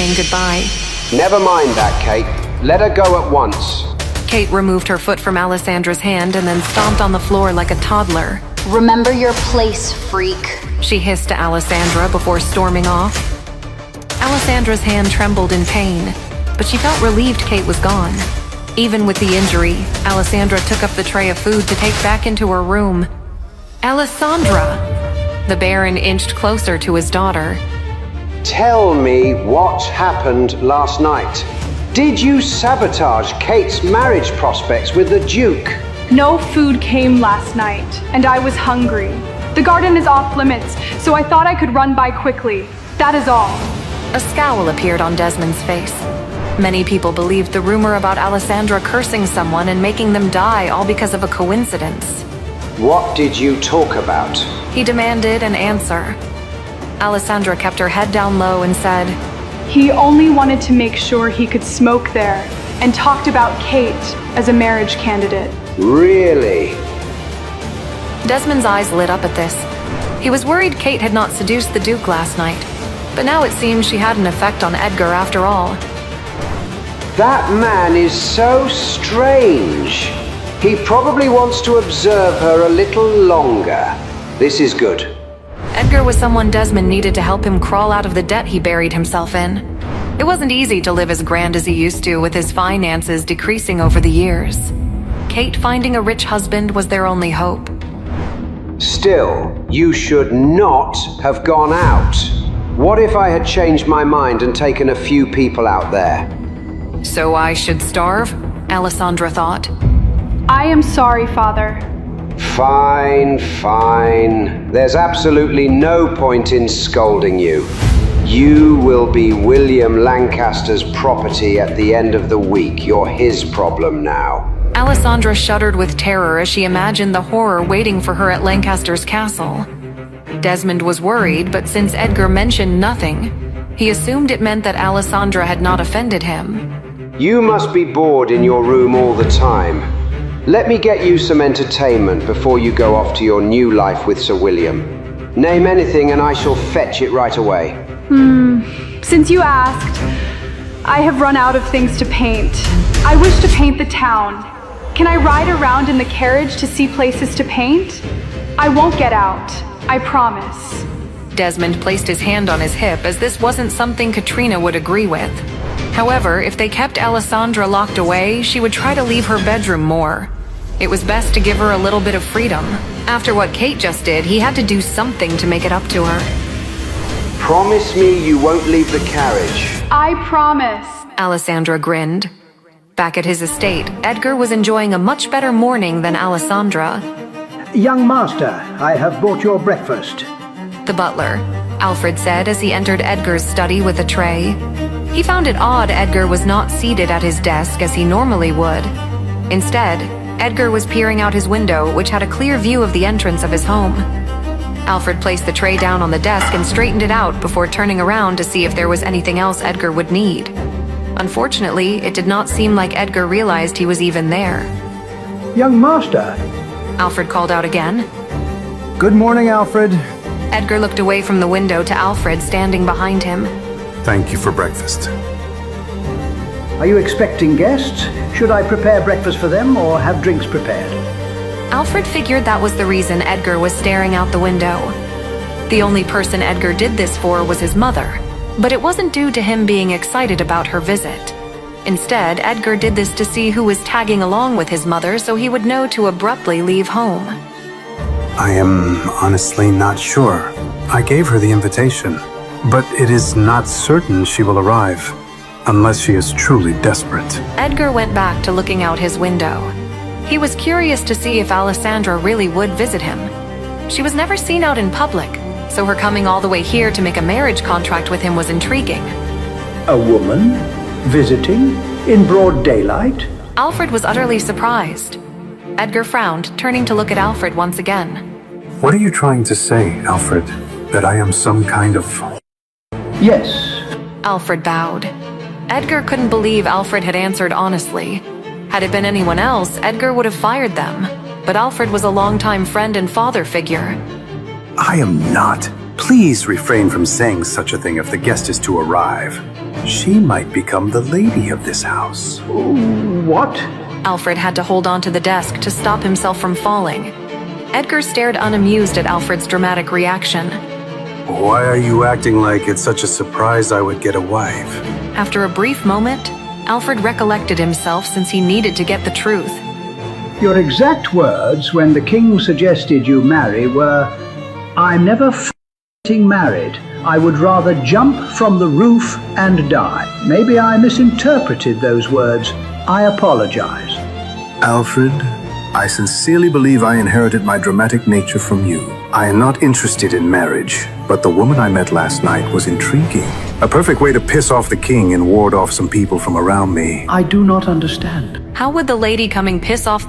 saying goodbye. Never mind that, Kate. Let her go at once. Kate removed her foot from Alessandra's hand and then stomped on the floor like a toddler. Remember your place, freak. She hissed to Alessandra before storming off. Alessandra's hand trembled in pain, but she felt relieved Kate was gone. Even with the injury, Alessandra took up the tray of food to take back into her room. Alessandra! The Baron inched closer to his daughter. Tell me what happened last night. Did you sabotage Kate's marriage prospects with the Duke? No food came last night, and I was hungry. The garden is off limits, so I thought I could run by quickly. That is all. A scowl appeared on Desmond's face. Many people believed the rumor about Alessandra cursing someone and making them die all because of a coincidence. What did you talk about? He demanded an answer. Alessandra kept her head down low and said, He only wanted to make sure he could smoke there, and talked about Kate as a marriage candidate. Really? Desmond's eyes lit up at this. He was worried Kate had not seduced the Duke last night, but now it seemed she had an effect on Edgar after all. That man is so strange. He probably wants to observe her a little longer. This is good. Edgar was someone Desmond needed to help him crawl out of the debt he buried himself in. It wasn't easy to live as grand as he used to with his finances decreasing over the years. Kate finding a rich husband was their only hope. Still, you should not have gone out. What if I had changed my mind and taken a few people out there? So I should starve? Alessandra thought. I am sorry, Father. Fine, fine. There's absolutely no point in scolding you. You will be William Lancaster's property at the end of the week. You're his problem now. Alessandra shuddered with terror as she imagined the horror waiting for her at Lancaster's castle. Desmond was worried, but since Edgar mentioned nothing, he assumed it meant that Alessandra had not offended him. You must be bored in your room all the time. Let me get you some entertainment before you go off to your new life with Sir William. Name anything and I shall fetch it right away. Since you asked, I have run out of things to paint. I wish to paint the town. Can I ride around in the carriage to see places to paint? I won't get out, I promise. Desmond placed his hand on his hip as this wasn't something Katrina would agree with. However, if they kept Alessandra locked away, she would try to leave her bedroom more. It was best to give her a little bit of freedom. After what Kate just did, he had to do something to make it up to her. Promise me you won't leave the carriage. I promise. Alessandra grinned. Back at his estate, Edgar was enjoying a much better morning than Alessandra. Young master, I have brought your breakfast. The butler, Alfred said as he entered Edgar's study with a tray. He found it odd Edgar was not seated at his desk as he normally would. Instead, Edgar was peering out his window, which had a clear view of the entrance of his home. Alfred placed the tray down on the desk and straightened it out before turning around to see if there was anything else Edgar would need. Unfortunately, it did not seem like Edgar realized he was even there. Young master. Alfred called out again. Good morning, Alfred. Edgar looked away from the window to Alfred standing behind him. Thank you for breakfast. Are you expecting guests? Should I prepare breakfast for them or have drinks prepared? Alfred figured that was the reason Edgar was staring out the window. The only person Edgar did this for was his mother, but it wasn't due to him being excited about her visit. Instead, Edgar did this to see who was tagging along with his mother so he would know to abruptly leave home. I am honestly not sure. I gave her the invitation, but it is not certain she will arrive, unless she is truly desperate. Edgar went back to looking out his window. He was curious to see if Alessandra really would visit him. She was never seen out in public, so her coming all the way here to make a marriage contract with him was intriguing. A woman? Visiting? In broad daylight? Alfred was utterly surprised. Edgar frowned, turning to look at Alfred once again. What are you trying to say, Alfred? That I am some kind of... Yes. Alfred bowed. Edgar couldn't believe Alfred had answered honestly. Had it been anyone else, Edgar would have fired them. But Alfred was a longtime friend and father figure. I am not. Please refrain from saying such a thing if the guest is to arrive. She might become the lady of this house. What? Alfred had to hold onto the desk to stop himself from falling. Edgar stared unamused at Alfred's dramatic reaction. Why are you acting like it's such a surprise I would get a wife? After a brief moment, Alfred recollected himself since he needed to get the truth. Your exact words when the king suggested you marry were, "I'm never f***ing married. I would rather jump from the roof and die." Maybe I misinterpreted those words. I apologize. Alfred, I sincerely believe I inherited my dramatic nature from you. I am not interested in marriage, but the woman I met last night was intriguing. A perfect way to piss off the king and ward off some people from around me. I do not understand. How would the lady coming piss off